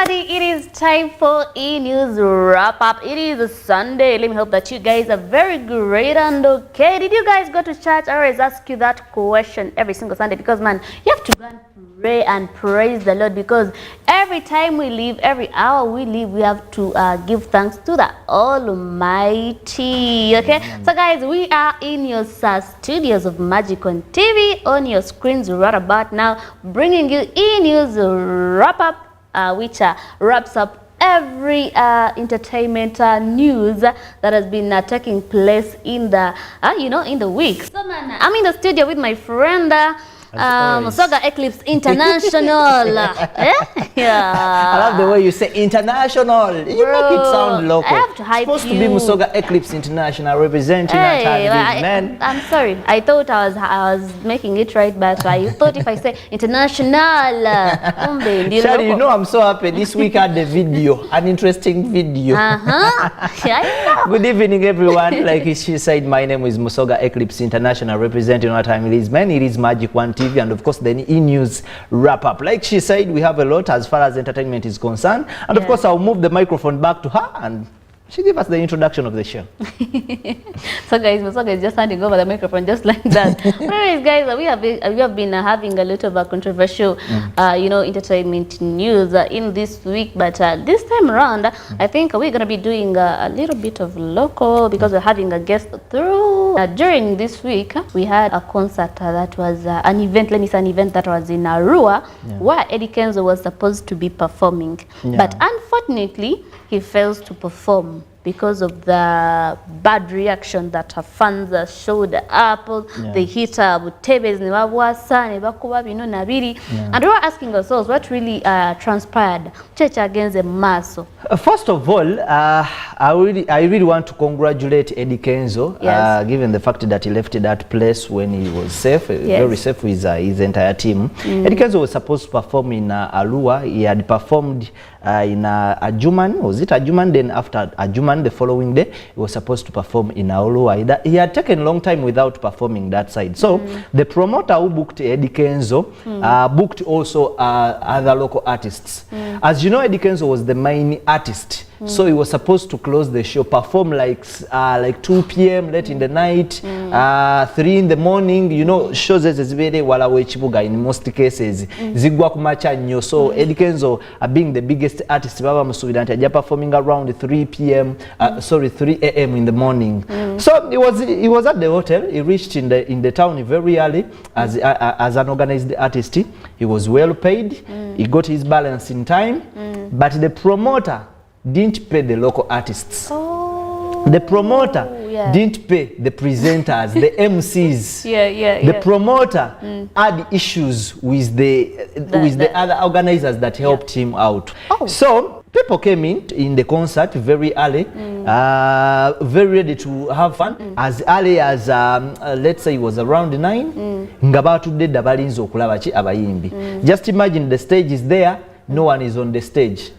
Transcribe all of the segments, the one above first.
everybody, it is time for E-News Wrap Up. It is a Sunday. Let me hope that you guys are very great and okay. Did you guys go to church? I always ask you that question every single Sunday because, man, you have to go and pray and praise the Lord, because every time we live, every hour we live, we have to give thanks to the Almighty. Okay? So, guys, we are in your studios of Magic on TV, on your screens right about now, bringing you E-News Wrap Up, which wraps up every entertainment news that has been taking place in the in the week. So, man, I'm in the studio with my friend Musoga Eclipse International. Yeah. I love the way you say international. You make it sound local. I have to hype Supposed to be Musoga Eclipse International representing our man. I'm sorry. I thought I was making it right, but I thought if I say international, Shari, you know I'm so happy. This week I had the video, an interesting video. Good evening, everyone. Like she said, my name is Musoga Eclipse International, representing what time it is. Man, it is Magic One TV, and of course the E-News Wrap Up. Like she said, we have a lot as far as entertainment is concerned, and of course I'll move the microphone back to her and she give us the introduction of the show. So guys, Musoga is just handing over the microphone just like that. Anyways, guys, we have been having a lot of controversial entertainment news in this week, but this time around I think we're gonna be doing a little bit of local, because we're having a guest through. During this week we had a concert that was an event that was in Arua, where Eddie Kenzo was supposed to be performing, but unfortunately he fails to perform because of the bad reaction that her fans showed up. They hit Butebes, and we were asking ourselves what really transpired. Church against the mass. First of all, I really want to congratulate Eddie Kenzo, given the fact that he left that place when he was safe, very safe with his entire team. Eddie Kenzo was supposed to perform in Arua. He had performed in Ajuman. Was it Ajuman? Then after Ajuman, the following day, he was supposed to perform in Arua. He had taken a long time without performing that side. So the promoter who booked Eddie Kenzo booked also other local artists. As you know, Eddie Kenzo was the main artist. So he was supposed to close the show, perform like 2 p.m. late in the night, 3 in the morning. You know, shows is very walawe chibuga in most cases. Zigwa kumacha nyo. So Eddie Kenzo, being the biggest artist, baba musubidante, performing around 3 p.m. 3 a.m. in the morning. So he was at the hotel. He reached in the town very early as an organized artist. He was well paid. He got his balance in time, but the promoter didn't pay the local artists. The promoter didn't pay the presenters, the MCs. The promoter had issues with the other organizers that helped him out. So people came in the concert very early, very ready to have fun. As early as let's say it was around 9. Just imagine the stage is there, no one is on the stage.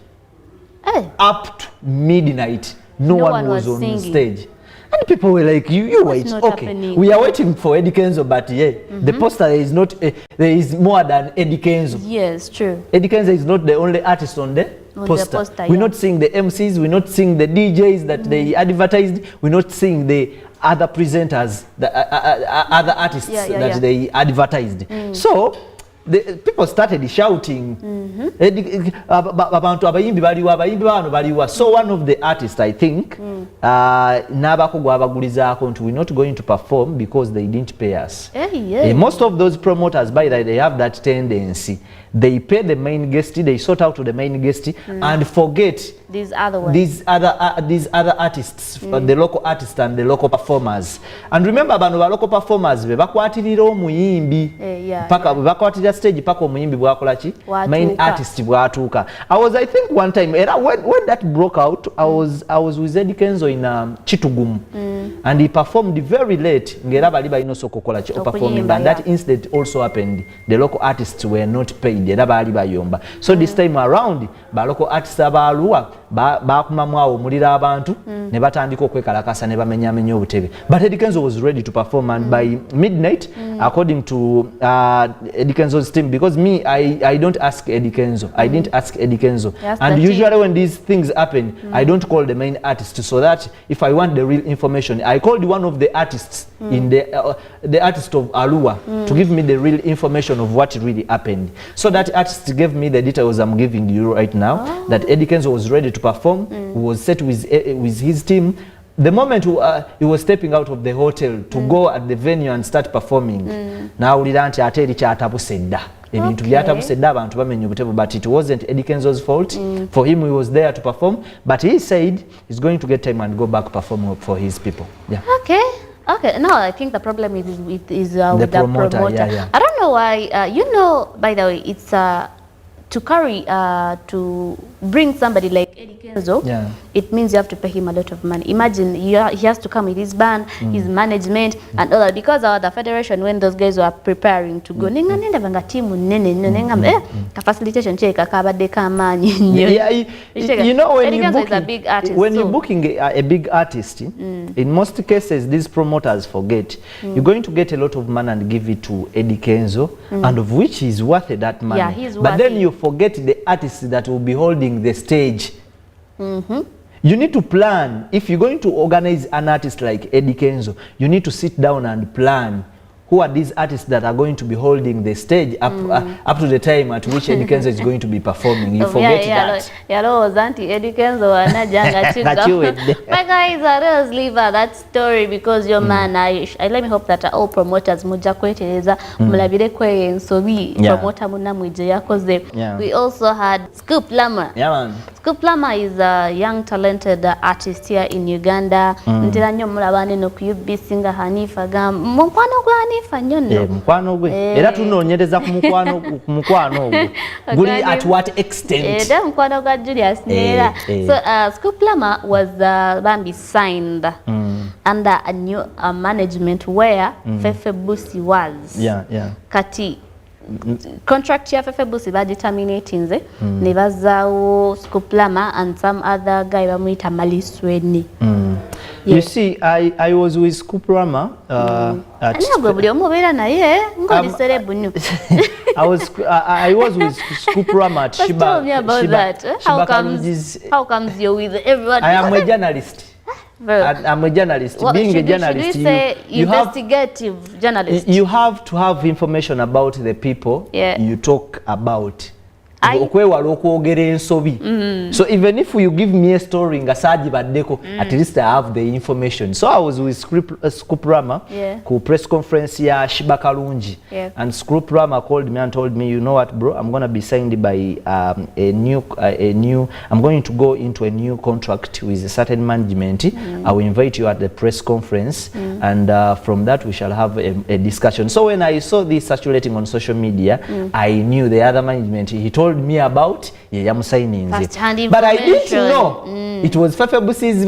Up to midnight, no one was on the stage. And people were like, you wait, okay, we are waiting for Eddie Kenzo, but the poster is not, there is more than Eddie Kenzo. Yes, true. Eddie Kenzo is not the only artist on the poster. We're not seeing the MCs, we're not seeing the DJs that they advertised, we're not seeing the other presenters, the other artists that they advertised. So the people started shouting. So one of the artists, I think, we're not going to perform because they didn't pay us. Most of those promoters, by that, they have that tendency. They pay the main guest, they sort out to the main guest, and forget these other artists, the local artists and the local performers. And remember, local performers, stage main artist bwatuka. I think one time when that broke out, I was with Eddie Kenzo in Chitugum. and he performed very late ngera bali balina sokokola ki performing, and that incident also happened. The local artists were not paid era bali bayomba. So this time around ba local artists aba Arua bakumamu awo mulira abantu ne batandika okwekalakasa ne bamenyamenya obutebe, but Eddy Kenzo was ready to perform, and by midnight according to Eddy Kenzo's team, because me I don't ask Eddy Kenzo, I didn't ask Eddy Kenzo, and usually when these things happen I don't call the main artist, so that if I want the real information I called one of the artists in the artist of Arua to give me the real information of what really happened. So that artist gave me the details I'm giving you right now, that Eddy Kenzo was ready to perform, was set with his team. The moment he was stepping out of the hotel to go at the venue and start performing, now we don't ate eri kyatabusedda ebintu byatabusedda abantu bamenye obutebo, but it wasn't Eddy Kenzo's fault. For him, he was there to perform, but he said he's going to get time and go back perform for his people. Yeah. Okay, now I think the problem is with the promoter. Yeah. I don't know why, you know, by the way, it's to carry, to bring somebody like Eddy Kenzo, it means you have to pay him a lot of money. Imagine he has to come with his band, his management, and all that. Because the federation, when those guys were preparing to go, facilitation check, you know, when you're booking a big artist, in most cases these promoters forget you're going to get a lot of money and give it to Eddy Kenzo, and of which he's worth that money. Yeah, he's but then you forget the artists that will be holding the stage. You need to plan. If you're going to organize an artist like Eddy Kenzo, you need to sit down and plan who are these artists that are going to be holding the stage up to the time at which Eddy Kenzo is going to be performing. You forget that. Eddy Kenzo my guys, let's leave that story, because your man, I let me hope that all promoters muja kwetereza mulabire kwe ensobi promoter munamwije yakoze. We also had Scoop Lama. Scoop Lama is a young talented artist here in Uganda. Ntira nnyo mulabane no ku UBC nga Hanifa gam mukwano gwani mukwano gwe era tunoonyereza ku mukwano ogwo guli at what extent mukwano gwa Julius Nera. So Scoop Lama was Bambi signed under a new management where Fefe Busi was. Kati contract ya Fefe Busi ba terminating ne bazaawo Scoop Lama and some other guy bamuyita Malisweni. You see, I was with Scoop Lama I was with Scoop Lama at Shiba. Tell me about that. How comes you're with everyone? I am a journalist. I'm a journalist. Being a journalist, you investigative journalist. You have to have information about the people you talk about. So even if you give me a story at least I have the information. So I was with Scoop Lama ku press conference ya Shiba Kalungi, and Scoop Lama called me and told me, you know what bro, I'm going to be signed by a new I'm going to go into a new contract with a certain management. I will invite you at the press conference, and from that we shall have a discussion. So when I saw this circulating on social media, I knew the other management. He told me about signing, but I didn't know it was Fefe Busi's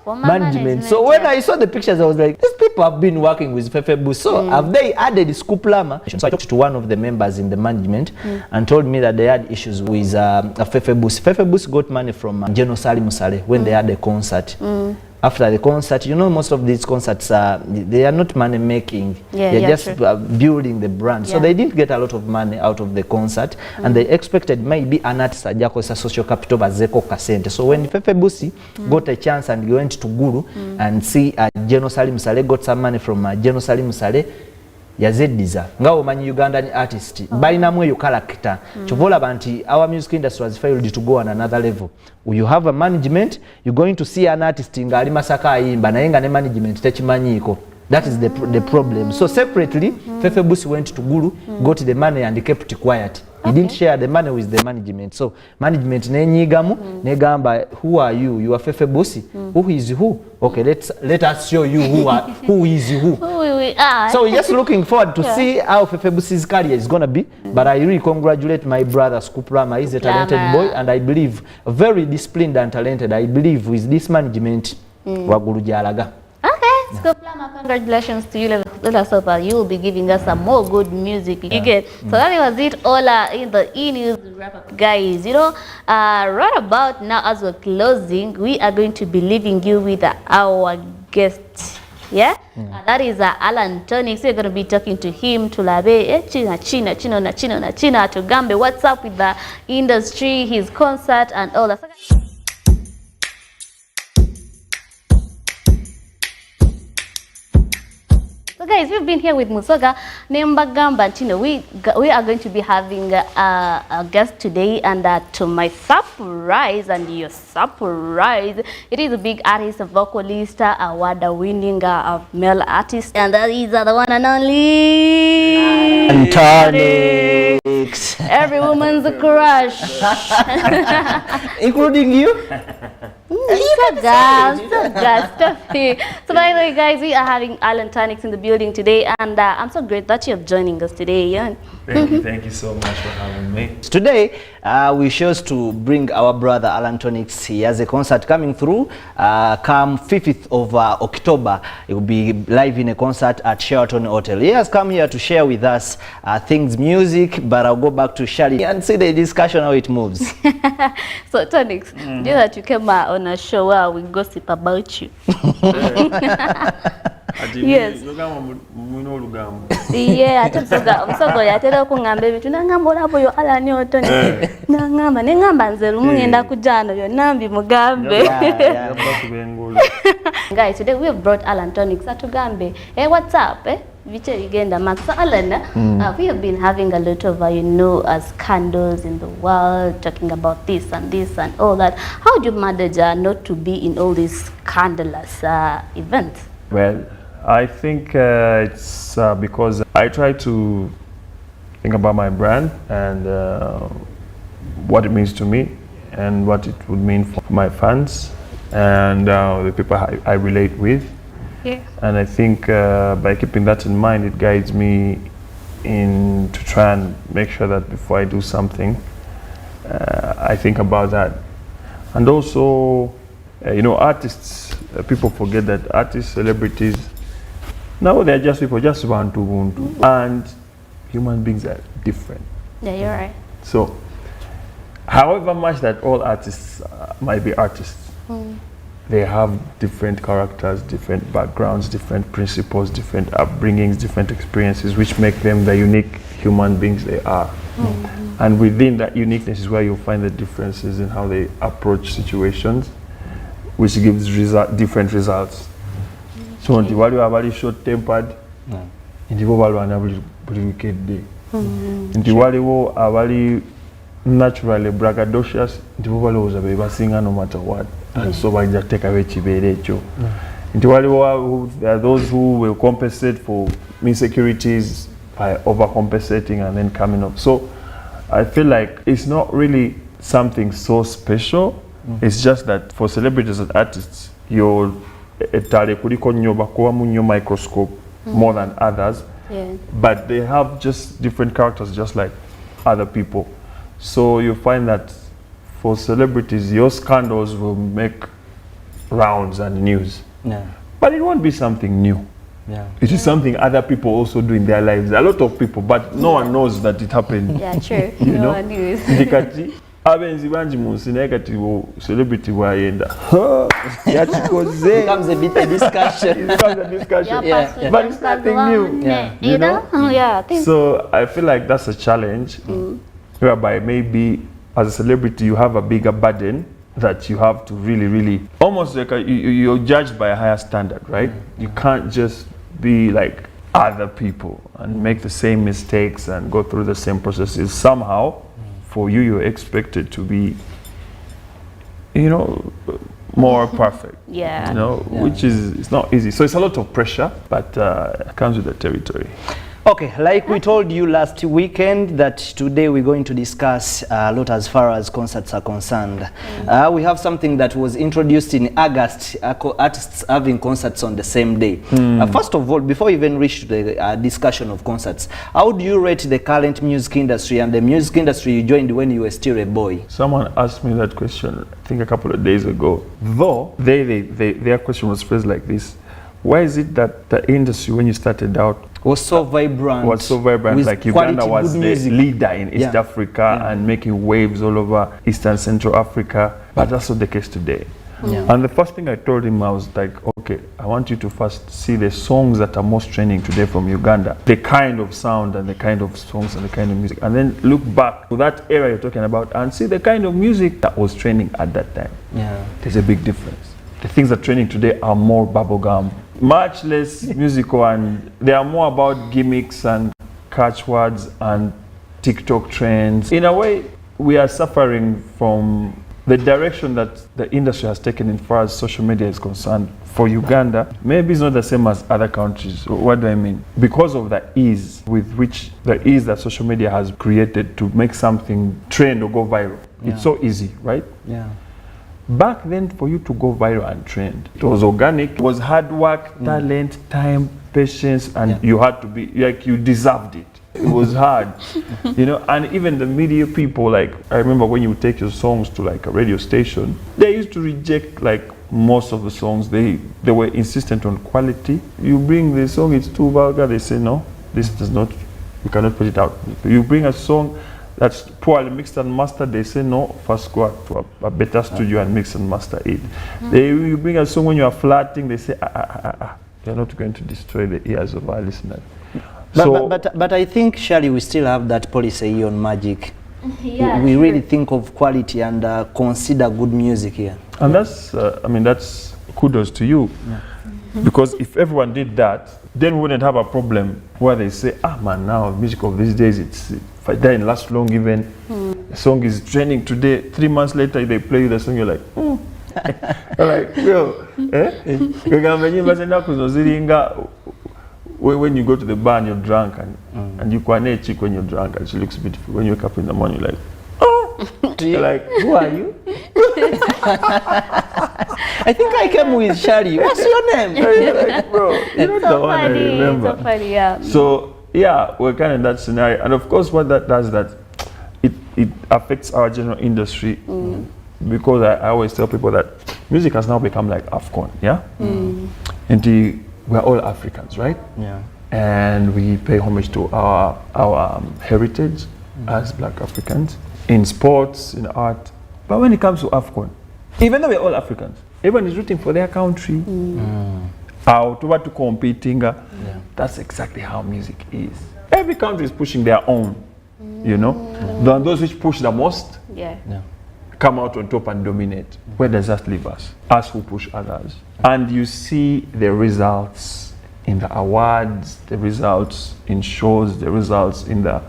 management. So when I saw the pictures, I was like, these people have been working with Fefe Busi. So have they added Scoop Lama? So I talked to one of the members in the management and told me that they had issues with Fefe Busi. Fefe Busi got money from General Salim Saleh when they had a concert. After the concert, you know, most of these concerts they are not money making. They're just building the brand. So they didn't get a lot of money out of the concert, and they expected maybe an artist ajakosa social capital bazeko kasente. So when Fefe Busi got a chance and went to Guru and see General Salim Saleh got some money from General Salim Saleh, yazeddiza ngawo manyi Ugandan artist balina mwe yo character chovola banti our music industry has failed to go on another level. You have a management, you're going to see an artist ngali masaka ayimba naye nga ne management tekimanyiko. That is the problem. So separately Fefe Busi went to Guru, got the money and kept quiet. He didn't share the money with the management. So management nenyigamu negamba, who are you? You are Fefe Busi. Who is who? Okay, let us show you who is who. So we're just looking forward to see how Fefe Busi's career is gonna be. But I really congratulate my brother Scoop Lama. He's a talented boy, and I believe very disciplined and talented. I believe with this management wagulu jalaga. Okay. So Plama, congratulations to you. Let us hope you will be giving us some more good music. You get. So that was it all in the E-News wrap up, guys. You know, right about now as we're closing, we are going to be leaving you with our guest. Yeah, that is Alan Tonic. So you're going to be talking to him, to Labe, China, to Gambe, what's up with the industry, his concert and all that. So guys, we've been here with Musoga, Nembagamba, Chino. We are going to be having a guest today, and to my surprise and your surprise, it is a big artist, a vocalist, award-winning male artist, and that is the one and only Antonix. Every woman's a crush, including you. So by the way, guys, we are having Alan Tonic in the building today, and I'm so great that you're joining us today. Yeah. Thank you so much for having me. Today, we chose to bring our brother Alan Tonic. He has a concert coming through come 5th of October. He will be live in a concert at Sheraton Hotel. He has come here to share with us things music, but I'll go back to Shali and see the discussion how it moves. So Tonic, do you know that you came on a show where we gossip about you? Yes. Yeah, I'm so good. I tell you, I'm baby. You know, I'm about you. Alan, you Tonic. Nangamba, nengamba nzelu. Mungenda kujana. You nambi mugambe. Guys, today we have brought Alan Tonic to Gambe. Hey, what's up? So Alan, we have been having a lot of you know, scandals in the world, talking about this and all that. How do you manage not to be in all these scandalous events? Well, I think it's because I try to think about my brand and what it means to me and what it would mean for my fans and the people I relate with. Yeah. And I think by keeping that in mind, it guides me in to try and make sure that before I do something, I think about that. And also, you know, artists, people forget that artists, celebrities, no, they're just people, just want to. And human beings are different. Yeah, you're right. So, however much that all artists might be artists, they have different characters, different backgrounds, different principles, different upbringings, different experiences, which make them the unique human beings they are. And within that uniqueness is where you'll find the differences in how they approach situations, which gives different results. So, until while you are very short-tempered, ndipo balwana buli weekend. Until while you are very naturally braggadocious, ndipo balowooza be basinga no matter what. And so I just take away chiberecho. There are those who will compensate for insecurities by overcompensating and then coming up. So I feel like it's not really something so special. It's just that for celebrities and artists, you're microscope more than others. Yeah. But they have just different characters just like other people. So you find that for celebrities, your scandals will make rounds and news. Yeah. But it won't be something new. Yeah. It is something other people also do in their lives. A lot of people, but no one knows that it happened. Yeah, true. You no know? one knows. Abenzi banji munsi negative celebrity wayenda. Becomes a bit of discussion. It becomes a discussion. Yeah. But it's nothing new. Yeah. You know? Yeah. So I feel like that's a challenge whereby maybe as a celebrity you have a bigger burden that you have to really almost like you're judged by a higher standard, right? You can't just be like other people and make the same mistakes and go through the same processes. Somehow for you, you're expected to be, you know, more perfect. Yeah. You know, which is, it's not easy. So it's a lot of pressure, but it comes with the territory. Okay, like we told you last weekend that today we're going to discuss a lot as far as concerts are concerned. We have something that was introduced in August, artists having concerts on the same day. First of all, before we even reach to the discussion of concerts, how do you rate the current music industry and the music industry you joined when you were still a boy? Someone asked me that question, I think a couple of days ago. Though, their question was phrased like this: why is it that the industry, when you started out, was so vibrant? Like Uganda was the leader in East Africa and making waves all over Eastern Central Africa, but that's not the case today. And the first thing I told him, I was like, okay, I want you to first see the songs that are most trending today from Uganda, the kind of sound and the kind of songs and the kind of music, and then look back to that era you're talking about and see the kind of music that was trending at that time. There's a big difference. The things that are trending today are more bubblegum, much less musical, and they are more about gimmicks and catchwords and TikTok trends. In a way, we are suffering from the direction that the industry has taken in far as social media is concerned. For Uganda, maybe it's not the same as other countries. What do I mean? Because of the ease with which that social media has created to make something trend or go viral. It's so easy, right? Back then, for you to go viral and trend, it was organic, it was hard work, talent, time, patience, and you had to be, like, you deserved it. It was hard, you know, and even the media people, like, I remember when you would take your songs to like a radio station, they used to reject like most of the songs. They were insistent on quality. You bring the song, it's too vulgar, they say no, this does not, we cannot put it out. You bring a song that's poorly mixed and mastered, they say no, first go out to a better studio and mix and master it. You bring a song when you are flirting, they say you're not going to destroy the ears of our listeners. But I think, Shirley, we still have that policy on Magic. We really think of quality and consider good music here. And that's, I mean, that's kudos to you. Because if everyone did that, then we wouldn't have a problem where they say, man, now music of these days, it doesn't last long even. The song is trending today, 3 months later they play you the song, you're like, You're like, yo, when you go to the bar and you're drunk and you quite a chick when you're drunk and she looks beautiful, when you wake up in the morning you're like, you're like, who are you? I think I came with Shari. What's your name? Like, bro, you're not the one I remember. So funny, yeah. So yeah, we're kind of in that scenario, and of course what that does, that it affects our general industry, because I always tell people that music has now become like AFCON, yeah? And we're all Africans, right? Yeah. And we pay homage to our heritage as Black Africans in sports, in art. But when it comes to AFCON, even though we're all Africans, everyone is rooting for their country. Out over to competing. That's exactly how music is. Every country is pushing their own, you know. Those which push the most come out on top and dominate. Where does that leave us? Us who push others. And you see the results in the awards, the results in shows, the results in the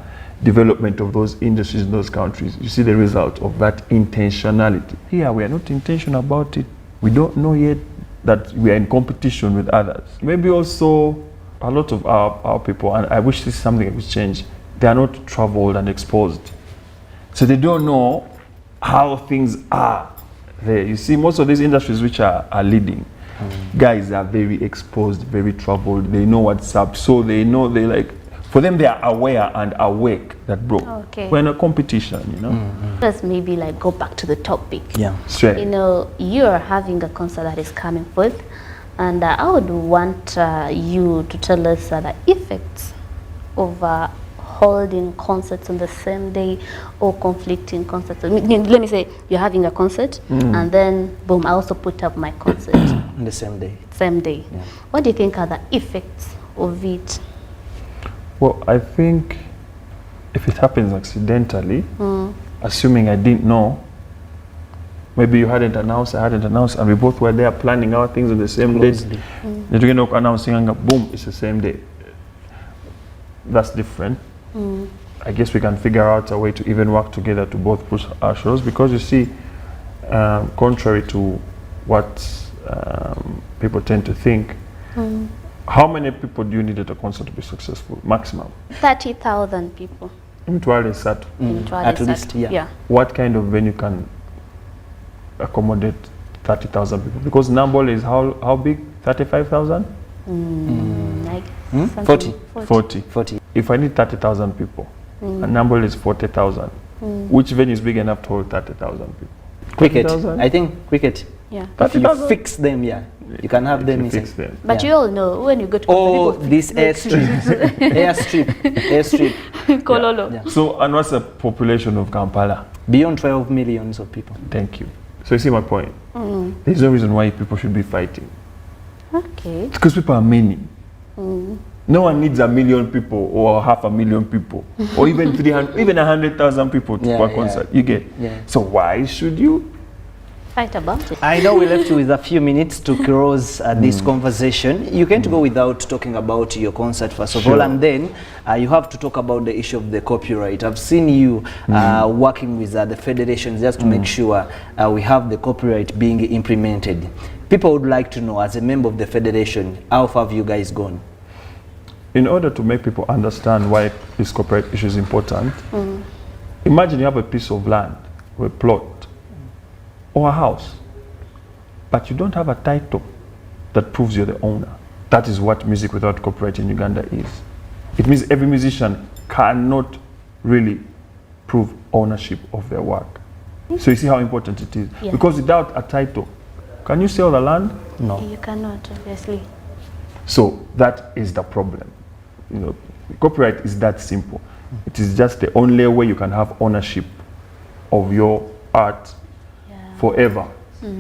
development of those industries in those countries. You see the result of that intentionality. Here we are not intentional about it. We don't know yet that we are in competition with others. Maybe also a lot of our people, and I wish this is something that would change, they are not traveled and exposed. So they don't know how things are there. You see, most of these industries which are leading, guys are very exposed, very troubled. They know what's up, so they know, they like, for them they are aware and awake that, bro, we're in a competition, you know. Let's maybe like go back to the topic. Straight. You know, you are having a concert that is coming forth, and I would want you to tell us the effects of holding concerts on the same day or conflicting concerts. Let me say you're having a concert and then boom, I also put up my concert on the same day. Same day. What do you think are the effects of it? Well, I think if it happens accidentally, assuming I didn't know, maybe you hadn't announced, I hadn't announced, and we both were there planning our things on the same day. You're announcing and boom, it's the same day. That's different. I guess we can figure out a way to even work together to both push our shows, because you see, contrary to what people tend to think, how many people do you need at a concert to be successful? Maximum? 30,000 people. At least, yeah. What kind of venue can accommodate 30,000 people? Because Nambol is how big? 35,000? Like 40. If I need 30,000 people, and Nambol is 40,000, which venue is big enough to hold 30,000 people? Cricket. I think cricket. Yeah. If you fix them, You can have them fix inside. them. But you all know when you go to Oh, people this airstrip. Kololo. Yeah. So, and what's the population of Kampala? Beyond 12 millions of people. Thank you. So you see my point? There's no reason why people should be fighting. Okay. Because people are many. No one needs 1 million people or 500,000 people or even 300, even 100,000 people to a concert. You get? Yeah. So why should you Fight about it. I know we left you with a few minutes to close this conversation. You can't go without talking about your concert first of all, and then you have to talk about the issue of the copyright. I've seen you working with the federations just to make sure we have the copyright being implemented. People would like to know, as a member of the federation, how far have you guys gone? In order to make people understand why this copyright issue is important, imagine you have a piece of land or a plot or a house, but you don't have a title that proves you're the owner. That is what music without copyright in Uganda is. It means every musician cannot really prove ownership of their work. So you see how important it is. Yeah. Because without a title, can you sell the land? No. You cannot, obviously. So that is the problem. You know, copyright is that simple. It is just the only way you can have ownership of your art forever,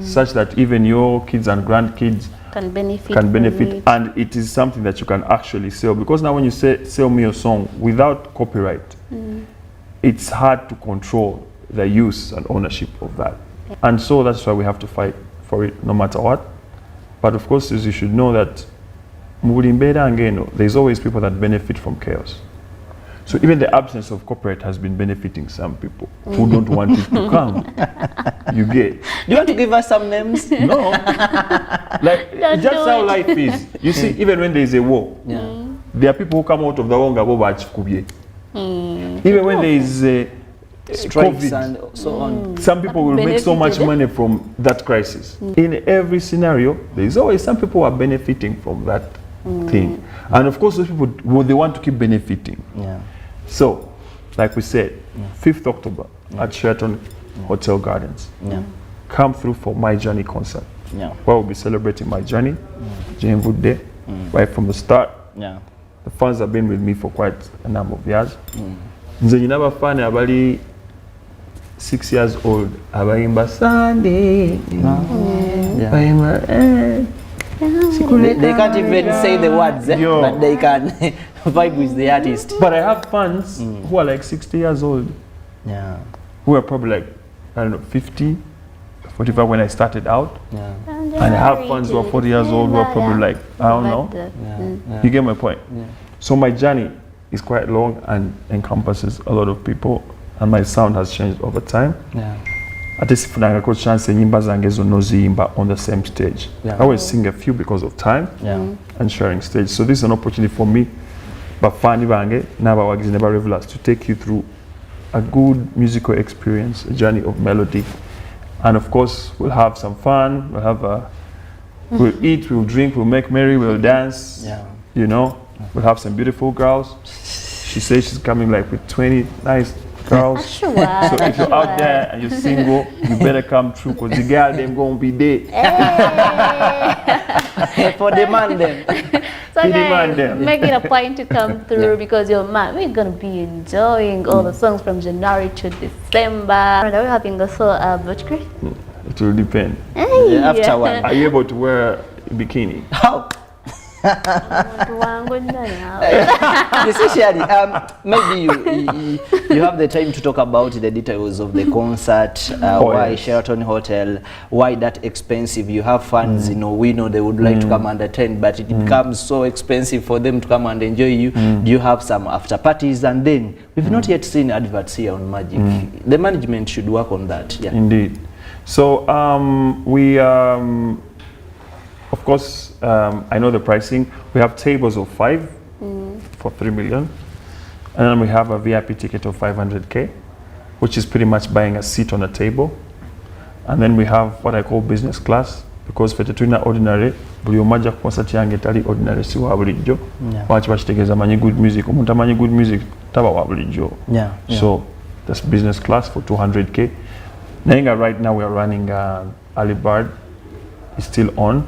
such that even your kids and grandkids Can benefit. can from benefit, it. and it is something that you can actually sell. Because now when you say sell me your song without copyright, it's hard to control the use and ownership of that. And so that's why we have to fight for it no matter what. But of course, as you should know that there's always people that benefit from chaos. So even the absence of copyright has been benefiting some people who don't want it to come. You get? Do you want to give us some names? No. Like, Don't just do how it. life is. You see, even when there is a war, there are people who come out of the war even when there is a Strikes COVID, and so on. some people will make so much Benefited. money from that crisis. In every scenario, there is always some people who are benefiting from that thing. And of course, those people, they want to keep benefiting. Yeah. So, like we said, 5th October at Sheraton Hotel Gardens. Yeah. Come through for My Journey concert, Yeah. where we'll be celebrating my journey, Jane Wood Day, right from the start. Yeah. The fans have been with me for quite a number of years. Nze nyina abafana abali 6 years old abayimba Sunday. Bayimba, They can't even say the words, Yo. but they can vibe with the artist. But I have fans who are like 60 years old, Yeah. who are probably like, I don't know, 50, 45 when I started out. Yeah. And I have fans who are 40 years old who are probably like, I don't know. You get my point? Yeah. So my journey is quite long and encompasses a lot of people, and my sound has changed over time. Yeah. Ate sifunangako chance enyimba zange zonna oziyimba on the same stage. Yeah. I always sing a few because of time and sharing stage. So this is an opportunity for me, bafani bange n'abawagizi ne ba-revelers, to take you through a good musical experience, a journey of melody. And of course, we'll have some fun, we'll have we'll eat, we'll drink, we'll make merry, we'll dance, Yeah. you know. We'll have some beautiful girls. She says she's coming like with 20 nice girls. Sure. So if you're out there and you're single, you better come through, because the girl them gonna be there. For demand them. So You demand guys, them. make it a point to come through because you're man. We're gonna be enjoying all the songs from January to December. And are we having also a butchery? It will depend. Yeah, after one. Are you able to wear a bikini? How? Essentially, maybe you have the time to talk about the details of the concert, why yes. Sheraton Hotel, why that expensive. You have fans, you know, we know they would like to come and attend, but it becomes so expensive for them to come and enjoy you. Do you have some after parties? And then we've not yet seen adverts here on Magic. The management should work on that. Yeah. Indeed. So we of course, I know the pricing. We have tables of 5 for 3 million. And then we have a VIP ticket of 500K, which is pretty much buying a seat on a table. And then we have what I call business class, because for the ordinary, buli omaja concert yange tali ordinary si wa bulijjo. Waki bakitegeeza manyi good music. Omuntu amanyi good music taba wa bulijjo. Yeah. So that's business class for 200K. Nainga right now we are running early bird is still on.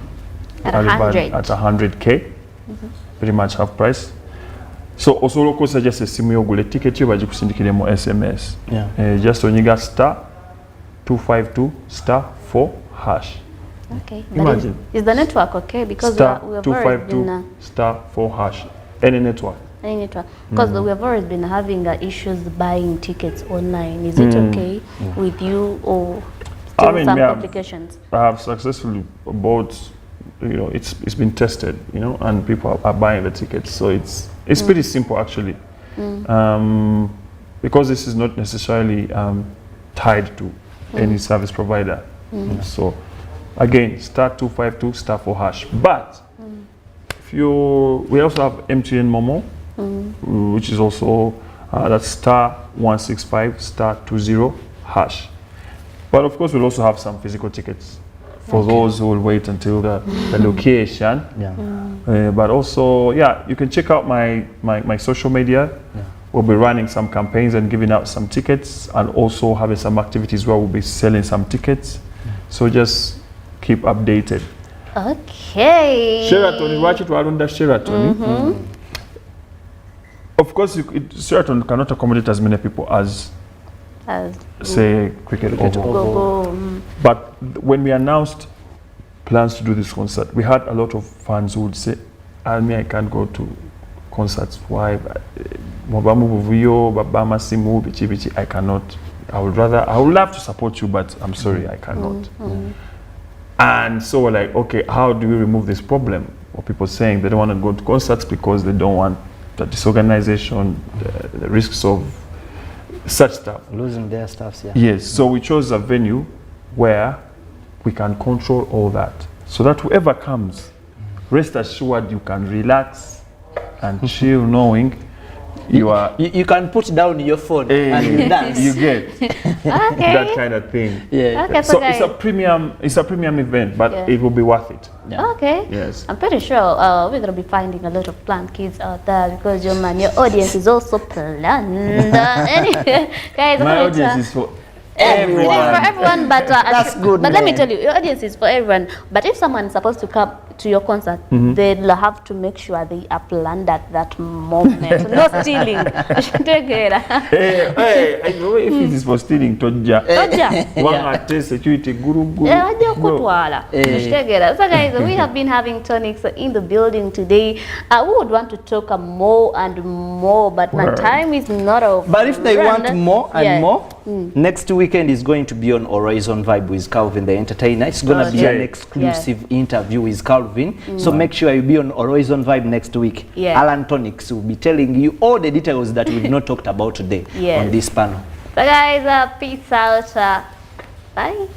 At early 100. bird at 100K, pretty much half price. So osobola okukozesa just essimu y'ogula ticket yo bagikusindikiremu SMS. Just onyiga *252*4#. Okay. Imagine. Is the network okay? Because we have already been *252*4#. Any network. Any network. Because we have always been having issues buying tickets online. Is it okay with you, or still some complications? I have successfully bought. You know, it's been tested. You know, and people are buying the tickets. So it's pretty simple actually. Because this is not necessarily tied to any service provider. So again, *252*4#. But if we also have MTN Momo, which is also that's *165*20#. But of course, we'll also have some physical tickets for those who will wait until the location. But also, you can check out my social media. We'll be running some campaigns and giving out some tickets, and also having some activities where we'll be selling some tickets. So just keep updated. Okay. Sheraton, watch it while under Sheraton. Of course, Sheraton cannot accommodate as many people as say Cricket Oval. But when we announced plans to do this concert, we had a lot of fans who would say, I can't go to concerts. Why? I cannot. I would love to support you, but I'm sorry, I cannot. And so we're like, okay, how do we remove this problem? Or people saying they don't want to go to concerts because they don't want the disorganization, the risks of such stuff. Losing their stuff, Yes, so we chose a venue where we can control all that. So that whoever comes, rest assured you can relax and chill knowing you can put down your phone and you dance. You get that kind of thing. Okay, so it's a premium event, but it will be worth it. Okay. Yes. I'm pretty sure we're gonna be finding a lot of planned kids out there, because your audience is also planned. Anyway, guys, my audience is for everyone. It is for everyone, but that's good. But let me tell you, your audience is for everyone. But if someone is supposed to come to your concert, they'll have to make sure they are planned at that moment. No stealing. Hey, I know if it is for stealing, Toja. One at security guru. So guys, we have been having tonics in the building today. We would want to talk more and more, but my time is not over. But if they want more and more, next weekend is going to be on Horizon Vibe with Calvin the Entertainer. It's going to be an exclusive interview with Calvin. So make sure you be on Horizon Vibe next week. Alan Tonics will be telling you all the details that we've not talked about today on this panel. So guys, peace out. Bye.